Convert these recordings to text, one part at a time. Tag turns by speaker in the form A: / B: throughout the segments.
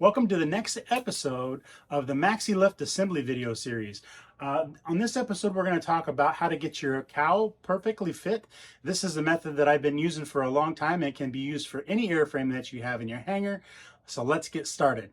A: Welcome to the next episode of the Maxi Lift assembly video series. On this episode, we're going to talk about how to get your cowl perfectly fit. This is a method that I've been using for a long time. It can be used for any airframe that you have in your hangar. So let's get started.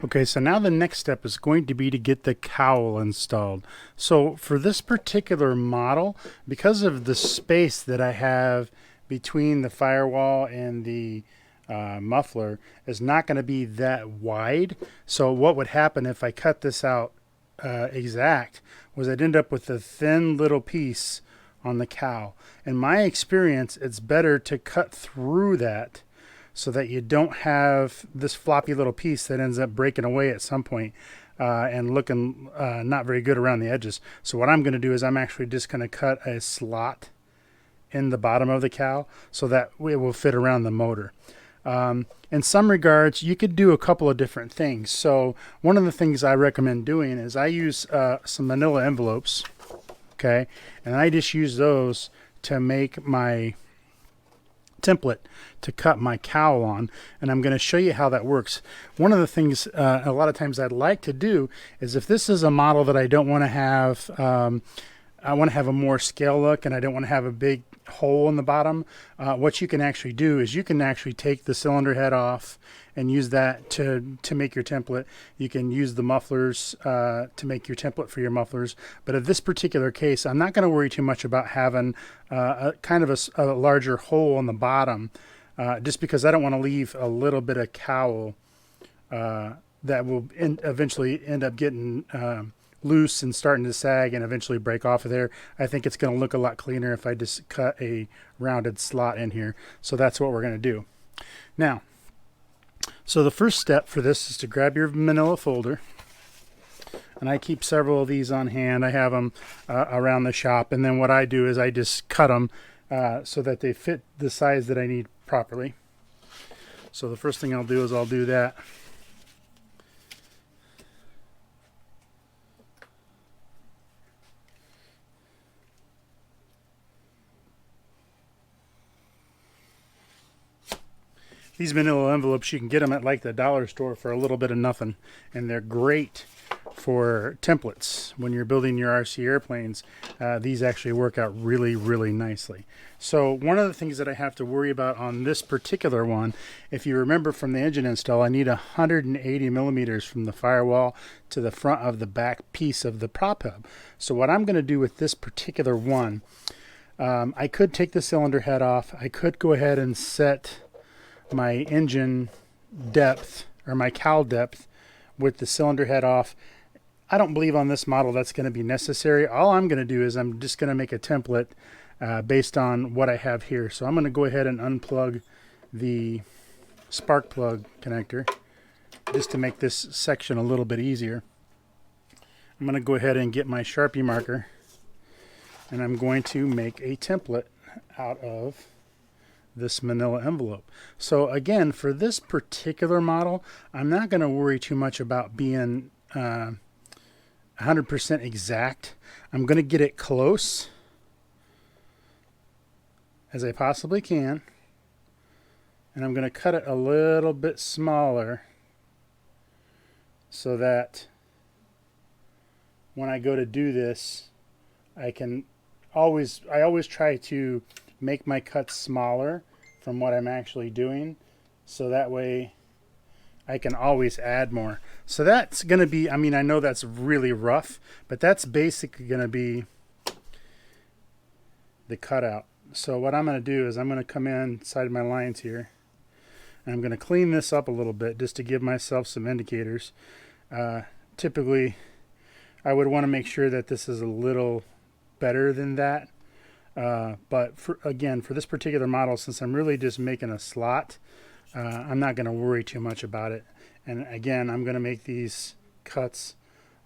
A: Okay, so now the next step is going to be to get the cowl installed. So for this particular model, because of the space that I have between the firewall and the muffler is not going to be that wide. So what would happen if I cut this out exact was I'd end up with a thin little piece on the cowl. In my experience, it's better to cut through that so that you don't have this floppy little piece that ends up breaking away at some point and looking not very good around the edges. So what I'm going to do is I'm actually just going to cut a slot in the bottom of the cowl so that it will fit around the motor. In some regards, you could do a couple of different things. So one of the things I recommend doing is I use some manila envelopes, okay, and I just use those to make my template to cut my cowl on, and I'm going to show you how that works. One of the things a lot of times I'd like to do is if this is a model that I don't want to have, I want to have a more scale look and I don't want to have a big hole in the bottom, what you can actually do is you can actually take the cylinder head off and use that to make your template. You can use the mufflers to make your template for your mufflers. But in this particular case, I'm not going to worry too much about having a kind of a larger hole in the bottom, just because I don't want to leave a little bit of cowl that will eventually end up getting loose and starting to sag and eventually break off of there. I think it's going to look a lot cleaner if I just cut a rounded slot in here. So that's what we're going to do. Now, so the first step for this is to grab your manila folder, and I keep several of these on hand. I have them around the shop, and then what I do is I just cut them so that they fit the size that I need properly. So the first thing I'll do is I'll do that. These manila envelopes, you can get them at like the dollar store for a little bit of nothing, and they're great for templates. When you're building your RC airplanes, these actually work out really, really nicely. So one of the things that I have to worry about on this particular one, if you remember from the engine install, I need 180 millimeters from the firewall to the front of the back piece of the prop hub. So what I'm going to do with this particular one, I could take the cylinder head off. I could go ahead and set my engine depth or my cowl depth with the cylinder head off. I don't believe on this model that's going to be necessary. All I'm going to do is I'm just going to make a template based on what I have here. So I'm going to go ahead and unplug the spark plug connector just to make this section a little bit easier. I'm going to go ahead and get my Sharpie marker, and I'm going to make a template out of this manila envelope. So again, for this particular model, I'm not going to worry too much about being 100% exact. I'm going to get it close as I possibly can, and I'm going to cut it a little bit smaller so that when I go to do this, I always try to make my cuts smaller from what I'm actually doing, so that way I can always add more. So that's going to be, I mean, I know that's really rough, but that's basically going to be the cutout. So what I'm going to do is I'm going to come inside my lines here, and I'm going to clean this up a little bit just to give myself some indicators. Typically, I would want to make sure that this is a little better than that. But again, for this particular model, since I'm really just making a slot, I'm not going to worry too much about it. And again, I'm going to make these cuts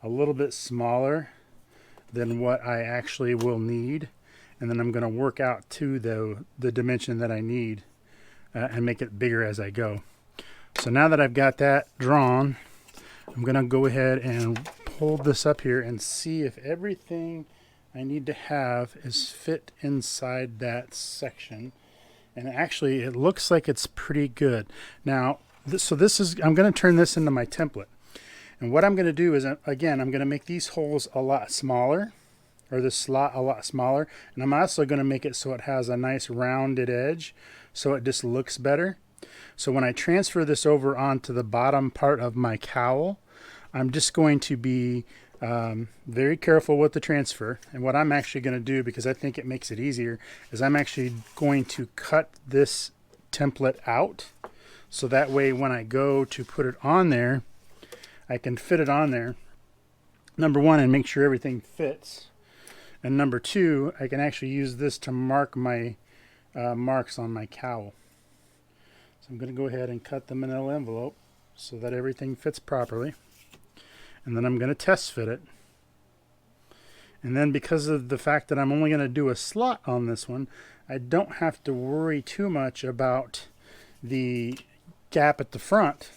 A: a little bit smaller than what I actually will need. And then I'm going to work out to the dimension that I need and make it bigger as I go. So now that I've got that drawn, I'm going to go ahead and pull this up here and see if everything I need to have is fit inside that section. And actually it looks like it's pretty good. Now, I'm going to turn this into my template. And what I'm going to do is, again, I'm going to make these holes a lot smaller, or this slot a lot smaller. And I'm also going to make it so it has a nice rounded edge, so it just looks better. So when I transfer this over onto the bottom part of my cowl, I'm just going to be very careful with the transfer. And what I'm actually going to do, because I think it makes it easier, is I'm actually going to cut this template out, so that way when I go to put it on there, I can fit it on there, number one, and make sure everything fits, and number two, I can actually use this to mark my marks on my cowl. So I'm going to go ahead and cut the manila envelope so that everything fits properly. And then I'm going to test fit it. And then because of the fact that I'm only going to do a slot on this one, I don't have to worry too much about the gap at the front,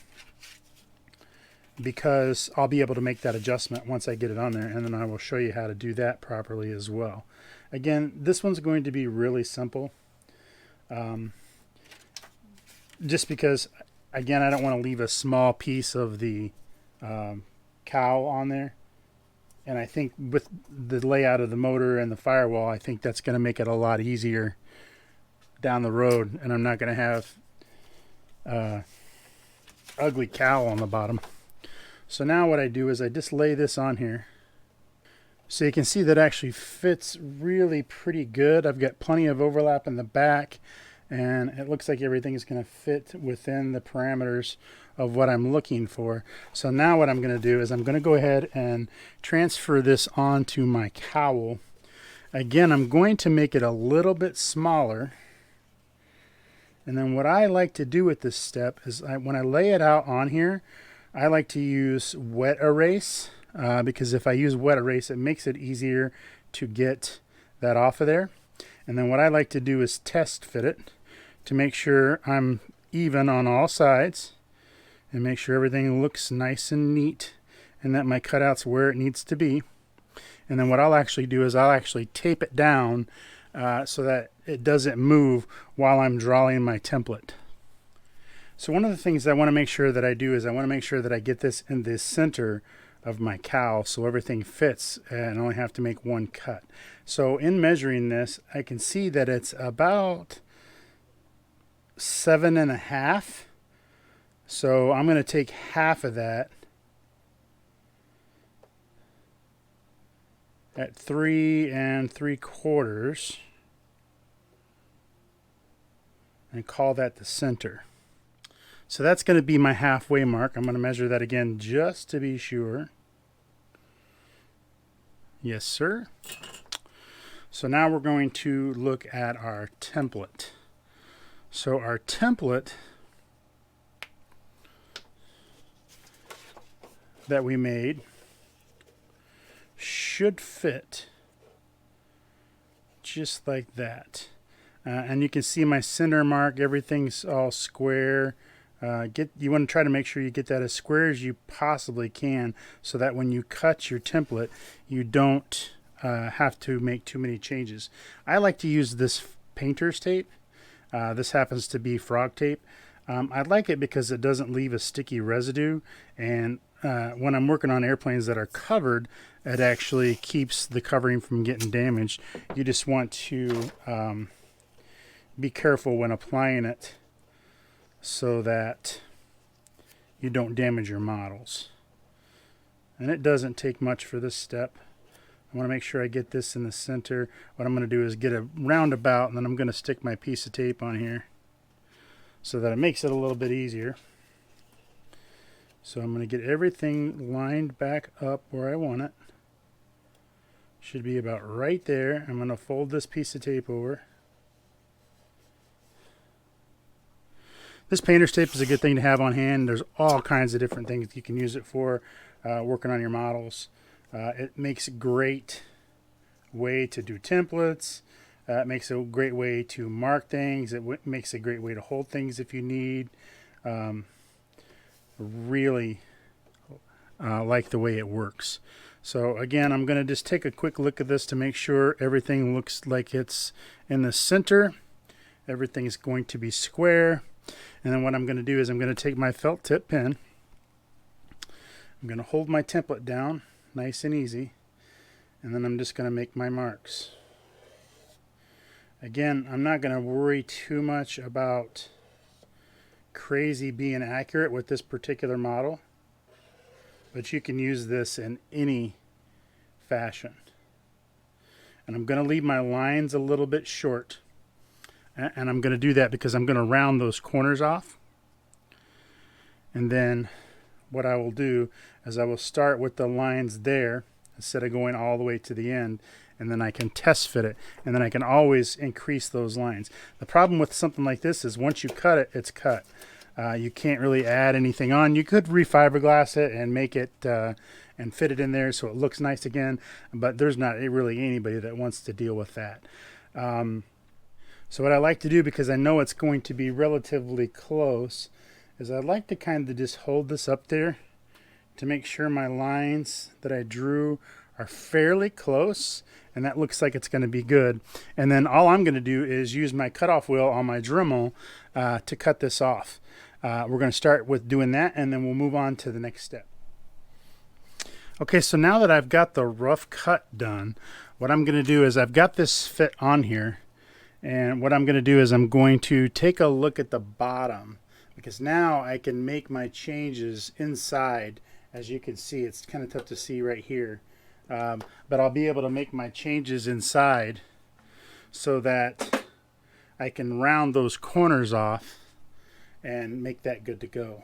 A: because I'll be able to make that adjustment once I get it on there, and then I will show you how to do that properly as well. Again, this one's going to be really simple, just because, again, I don't want to leave a small piece of the cowl on there, and I think with the layout of the motor and the firewall, I think that's going to make it a lot easier down the road, and I'm not going to have ugly cowl on the bottom. So now what I do is I just lay this on here, so you can see that actually fits really pretty good. I've got plenty of overlap in the back, and it looks like everything is going to fit within the parameters of what I'm looking for. So now what I'm going to do is I'm going to go ahead and transfer this onto my cowl. Again, I'm going to make it a little bit smaller. And then what I like to do with this step is when I lay it out on here, I like to use wet erase, because if I use wet erase, it makes it easier to get that off of there. And then what I like to do is test fit it to make sure I'm even on all sides, and make sure everything looks nice and neat and that my cutout's where it needs to be. And then what I'll actually do is I'll actually tape it down so that it doesn't move while I'm drawing my template. So one of the things I want to make sure that I do is I want to make sure that I get this in the center of my cowl so everything fits and I only have to make one cut. So in measuring this, I can see that it's about 7.5. So I'm going to take half of that at 3 3/4 and call that the center. So that's going to be my halfway mark. I'm going to measure that again just to be sure. Yes, sir. So now we're going to look at our template. So our template that we made should fit just like that. And you can see my center mark, everything's all square. You want to try to make sure you get that as square as you possibly can, so that when you cut your template, you don't have to make too many changes. I like to use this painter's tape. This happens to be frog tape. I like it because it doesn't leave a sticky residue, and when I'm working on airplanes that are covered, it actually keeps the covering from getting damaged. You just want to be careful when applying it so that you don't damage your models. And it doesn't take much for this step. I want to make sure I get this in the center. What I'm going to do is get a roundabout, and then I'm going to stick my piece of tape on here so that it makes it a little bit easier. So I'm going to get everything lined back up where I want it. Should be about right there. I'm going to fold this piece of tape over. This painter's tape is a good thing to have on hand. There's all kinds of different things you can use it for working on your models. It makes a great way to do templates. It makes a great way to mark things. It makes a great way to hold things if you need. Really like the way it works. So again, I'm going to just take a quick look at this to make sure everything looks like it's in the center. Everything's going to be square. And then what I'm going to do is I'm going to take my felt tip pen. I'm going to hold my template down nice and easy. And then I'm just going to make my marks. Again, I'm not going to worry too much about crazy being accurate with this particular model, but you can use this in any fashion. And I'm going to leave my lines a little bit short, and I'm going to do that because I'm going to round those corners off. And then what I will do is I will start with the lines there instead of going all the way to the end, and then I can test fit it, and then I can always increase those lines. The problem with something like this is once you cut it, it's cut. You can't really add anything on. You could refiberglass it and make it and fit it in there so it looks nice again, but there's not really anybody that wants to deal with that. So what I like to do, because I know it's going to be relatively close, is I like to kind of just hold this up there to make sure my lines that I drew are fairly close, and that looks like it's going to be good. And then all I'm going to do is use my cutoff wheel on my Dremel to cut this off. We're going to start with doing that, and then we'll move on to the next step. Okay, so now that I've got the rough cut done, what I'm going to do is I've got this fit on here, and what I'm going to do is I'm going to take a look at the bottom, because now I can make my changes inside. As you can see, it's kind of tough to see right here, but I'll be able to make my changes inside so that I can round those corners off and make that good to go.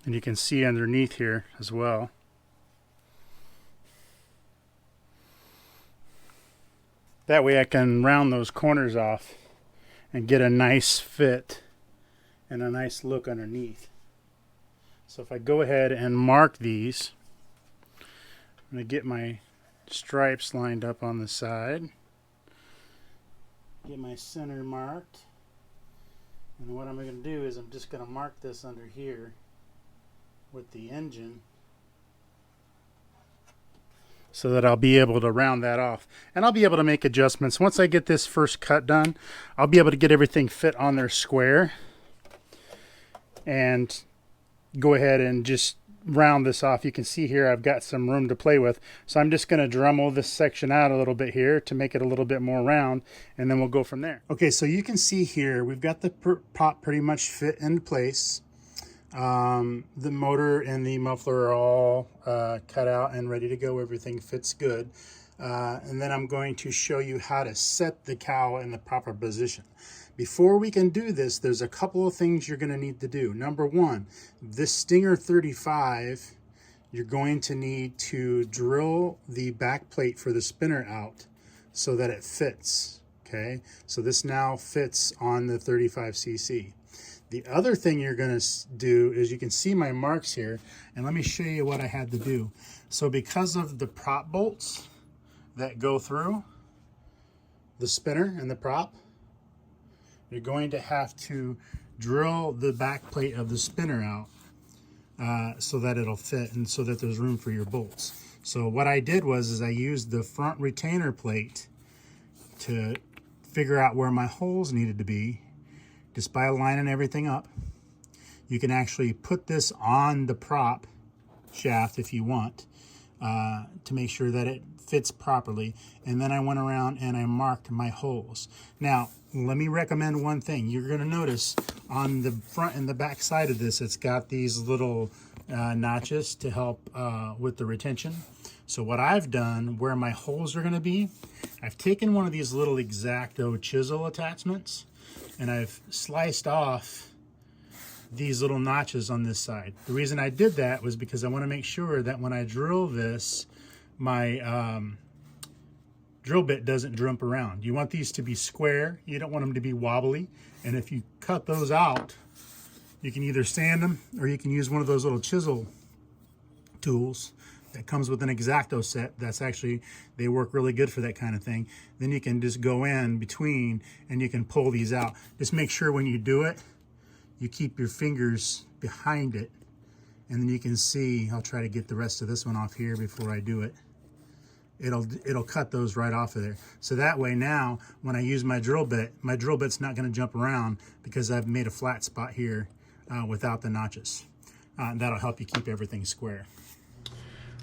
A: And you can see underneath here as well. That way I can round those corners off and get a nice fit and a nice look underneath. So if I go ahead and mark these, I'm going to get my stripes lined up on the side, get my center marked, and what I'm going to do is I'm just going to mark this under here with the engine so that I'll be able to round that off, and I'll be able to make adjustments. Once I get this first cut done, I'll be able to get everything fit on there square and go ahead and just round this off. You can see here I've got some room to play with, so I'm just going to Dremel this section out a little bit here to make it a little bit more round, and then we'll go from there. Okay, so you can see here we've got the prop pretty much fit in place. The motor and the muffler are all cut out and ready to go. Everything fits good. And then I'm going to show you how to set the cowl in the proper position. Before we can do this, there's a couple of things you're going to need to do. Number one, this Stinger 35, you're going to need to drill the back plate for the spinner out so that it fits. Okay, so this now fits on the 35cc. The other thing you're going to do is, you can see my marks here, and let me show you what I had to do. So because of the prop bolts that go through the spinner and the prop, you're going to have to drill the back plate of the spinner out so that it'll fit and so that there's room for your bolts. So what I did was I used the front retainer plate to figure out where my holes needed to be. Just by lining everything up. You can actually put this on the prop shaft if you want. to make sure that it fits properly. And then I went around and I marked my holes. Now, let me recommend one thing. You're going to notice on the front and the back side of this, it's got these little notches to help with the retention. So what I've done, where my holes are going to be, I've taken one of these little X-Acto chisel attachments and I've sliced off these little notches on this side. The reason I did that was because I want to make sure that when I drill this, my drill bit doesn't jump around. You want these to be square. You don't want them to be wobbly. And if you cut those out, you can either sand them or you can use one of those little chisel tools that comes with an X-Acto set. That's actually, they work really good for that kind of thing. Then you can just go in between and you can pull these out. Just make sure when you do it, you keep your fingers behind it, and then you can see, I'll try to get the rest of this one off here before I do it. It'll cut those right off of there. So that way now, when I use my drill bit's not gonna jump around because I've made a flat spot here without the notches. That'll help you keep everything square.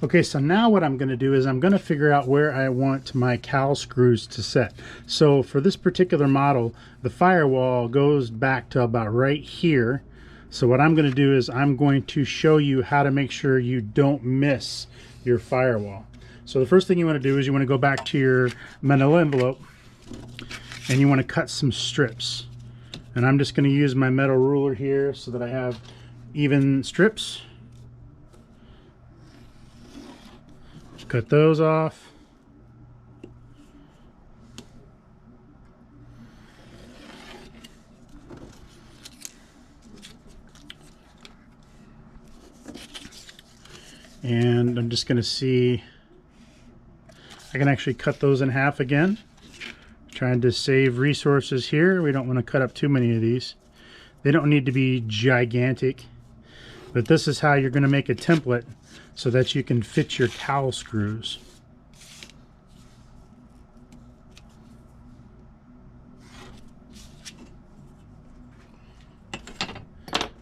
A: Okay, so now what I'm going to do is I'm going to figure out where I want my cowl screws to set. So for this particular model, the firewall goes back to about right here. So what I'm going to do is I'm going to show you how to make sure you don't miss your firewall. So the first thing you want to do is you want to go back to your manila envelope and you want to cut some strips. And I'm just going to use my metal ruler here so that I have even strips. Cut those off. And I'm just going to see, I can actually cut those in half again. Trying to save resources here. We don't want to cut up too many of these. They don't need to be gigantic, but this is how you're going to make a template so that you can fit your cowl screws.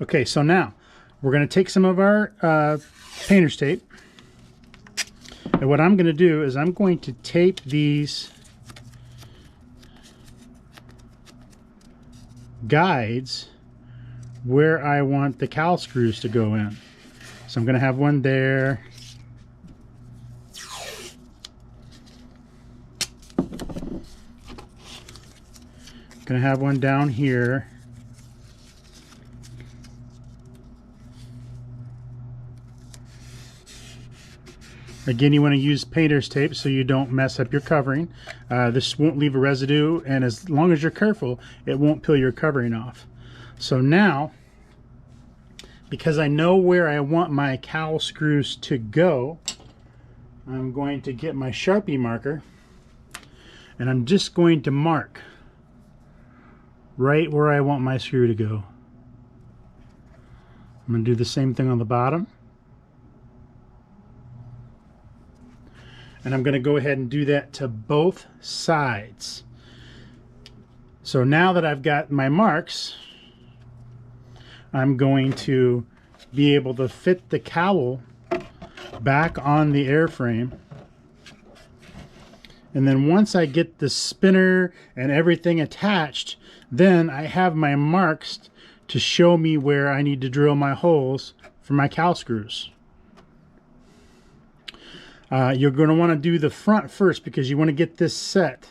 A: Okay, so now we're going to take some of our painter's tape, and what I'm going to do is I'm going to tape these guides where I want the cowl screws to go in. So I'm going to have one there. Going to have one down here. Again, you want to use painter's tape so you don't mess up your covering. This won't leave a residue, and as long as you're careful, it won't peel your covering off. So now, because I know where I want my cowl screws to go, I'm going to get my Sharpie marker and I'm just going to mark right where I want my screw to go. I'm going to do the same thing on the bottom. And I'm going to go ahead and do that to both sides. So now that I've got my marks, I'm going to be able to fit the cowl back on the airframe. And then once I get the spinner and everything attached, then I have my marks to show me where I need to drill my holes for my cowl screws. You're going to want to do the front first because you want to get this set.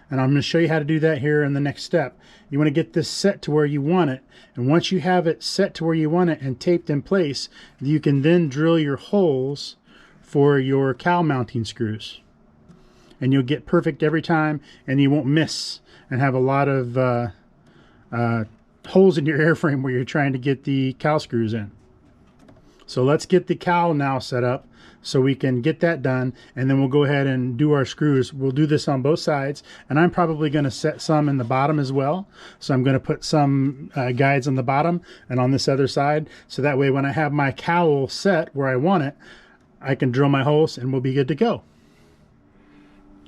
A: And I'm going to show you how to do that here in the next step. You want to get this set to where you want it. And once you have it set to where you want it and taped in place, you can then drill your holes for your cowl mounting screws. And you'll get perfect every time, and you won't miss and have a lot of holes in your airframe where you're trying to get the cowl screws in. So let's get the cowl now set up so we can get that done, and then we'll go ahead and do our screws. We'll do this on both sides, and I'm probably going to set some in the bottom as well. So I'm going to put some guides on the bottom and on this other side, so that way when I have my cowl set where I want it, I can drill my holes and we'll be good to go.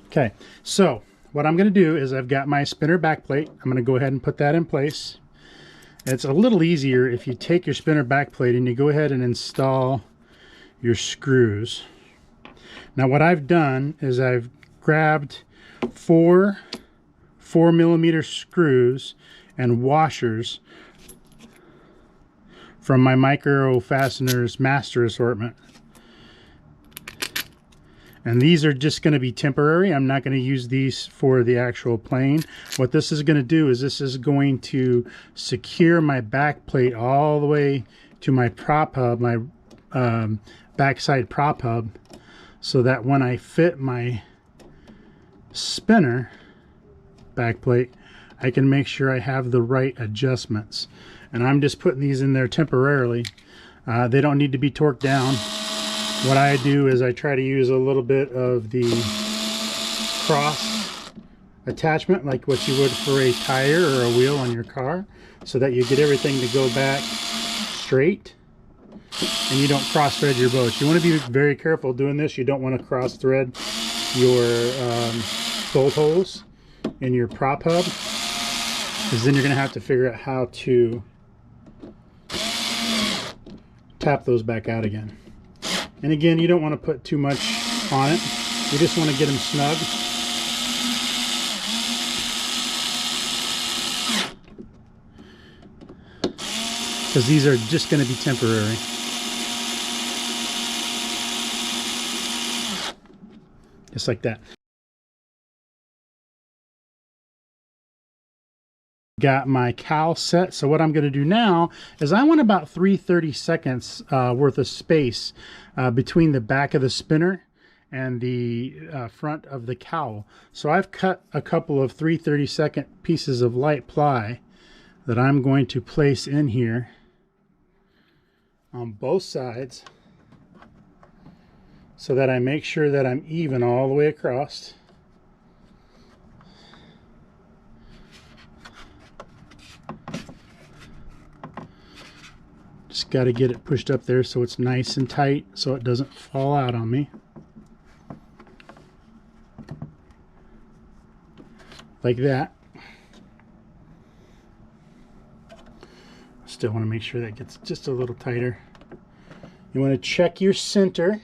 A: Okay, so what I'm going to do is I've got my spinner back plate. I'm going to go ahead and put that in place. It's a little easier if you take your spinner back plate and you go ahead and install your screws. Now what I've done is I've grabbed four 4mm screws and washers from my Micro Fasteners Master Assortment. And these are just going to be temporary. I'm not going to use these for the actual plane. What this is going to do is this is going to secure my back plate all the way to my prop hub, my backside prop hub, so that when I fit my spinner back plate, I can make sure I have the right adjustments. And I'm just putting these in there temporarily. They don't need to be torqued down. What I do is I try to use a little bit of the cross attachment, like what you would for a tire or a wheel on your car, so that you get everything to go back straight and you don't cross thread your bolts. You want to be very careful doing this. You don't want to cross thread your bolt holes in your prop hub, because then you're going to have to figure out how to tap those back out again. And again, you don't want to put too much on it. You just want to get them snug. Because these are just going to be temporary. Just like that. Got my cowl set. So what I'm going to do now is I want about 3/32 worth of space between the back of the spinner and the front of the cowl. So I've cut a couple of 3/32 pieces of light ply that I'm going to place in here on both sides, so that I make sure that I'm even all the way across. Just got to get it pushed up there so it's nice and tight so it doesn't fall out on me. Like that. Still want to make sure that gets just a little tighter. You want to check your center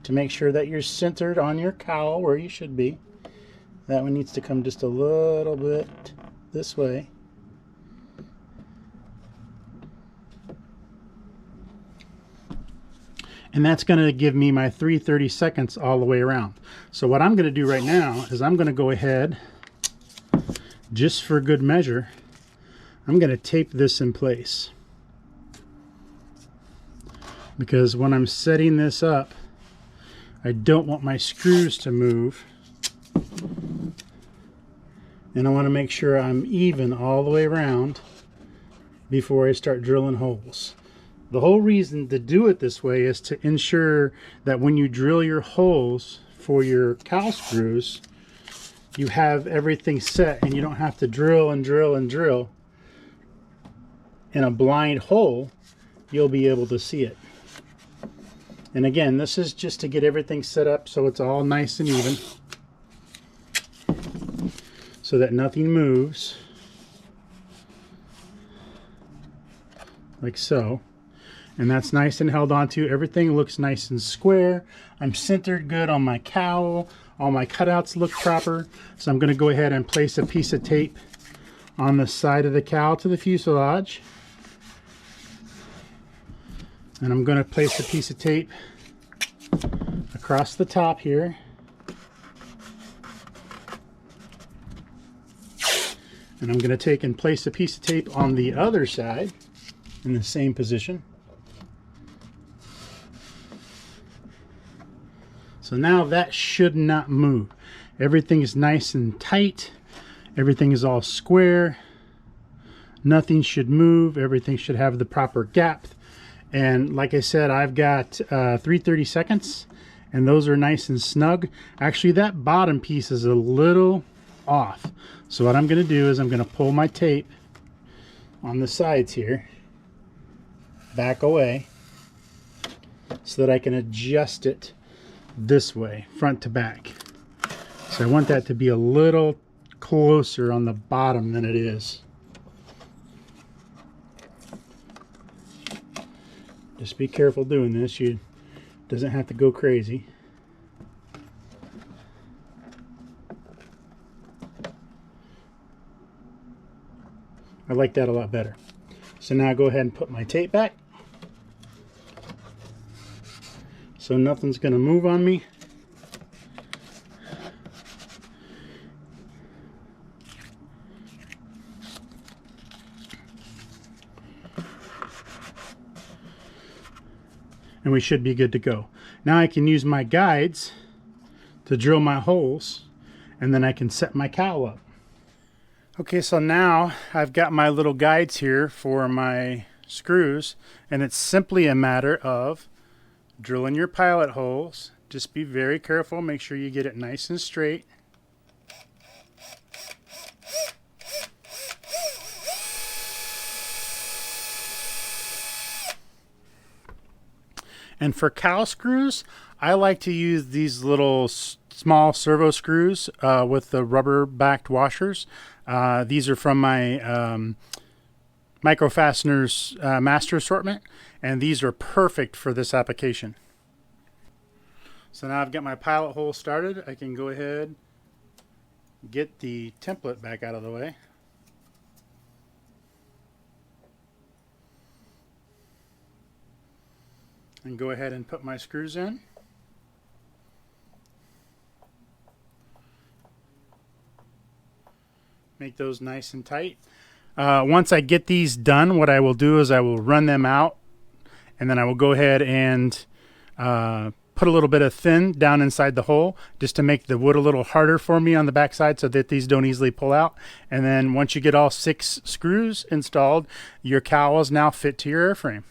A: to make sure that you're centered on your cowl where you should be. That one needs to come just a little bit this way. And that's going to give me my 3/32 all the way around. So what I'm going to do right now is I'm going to go ahead, just for good measure, I'm going to tape this in place. Because when I'm setting this up, I don't want my screws to move. And I want to make sure I'm even all the way around before I start drilling holes. The whole reason to do it this way is to ensure that when you drill your holes for your cowl screws, you have everything set and you don't have to drill and drill and drill in a blind hole. You'll be able to see it. And again, this is just to get everything set up so it's all nice and even, so that nothing moves, like so. And that's nice and held onto. Everything looks nice and square. I'm centered good on my cowl. All my cutouts look proper. So I'm going to go ahead and place a piece of tape on the side of the cowl to the fuselage. And I'm going to place a piece of tape across the top here. And I'm going to take and place a piece of tape on the other side in the same position. So now that should not move. Everything is nice and tight. Everything is all square. Nothing should move. Everything should have the proper gap. And like I said, I've got 3/32, and those are nice and snug. Actually, that bottom piece is a little off. So what I'm going to do is I'm going to pull my tape on the sides here back away so that I can adjust it this way, front to back. So I want that to be a little closer on the bottom than it is. Just be careful doing this. You doesn't have to go crazy. I like that a lot better. So now I go ahead and put my tape back, so nothing's going to move on me. And we should be good to go. Now I can use my guides to drill my holes, and then I can set my cowl up. Okay, so now I've got my little guides here for my screws, and it's simply a matter of drilling your pilot holes. Just be very careful, make sure you get it nice and straight. And for cowl screws, I like to use these little small servo screws with the rubber backed washers. These are from my Micro Fasteners master assortment, and these are perfect for this application. So now I've got my pilot hole started. I can go ahead, get the template back out of the way. And go ahead and put my screws in. Make those nice and tight. Once I get these done, what I will do is I will run them out, and then I will go ahead and put a little bit of thin down inside the hole just to make the wood a little harder for me on the back side so that these don't easily pull out. And then once you get all 6 screws installed, your cowl is now fit to your airframe.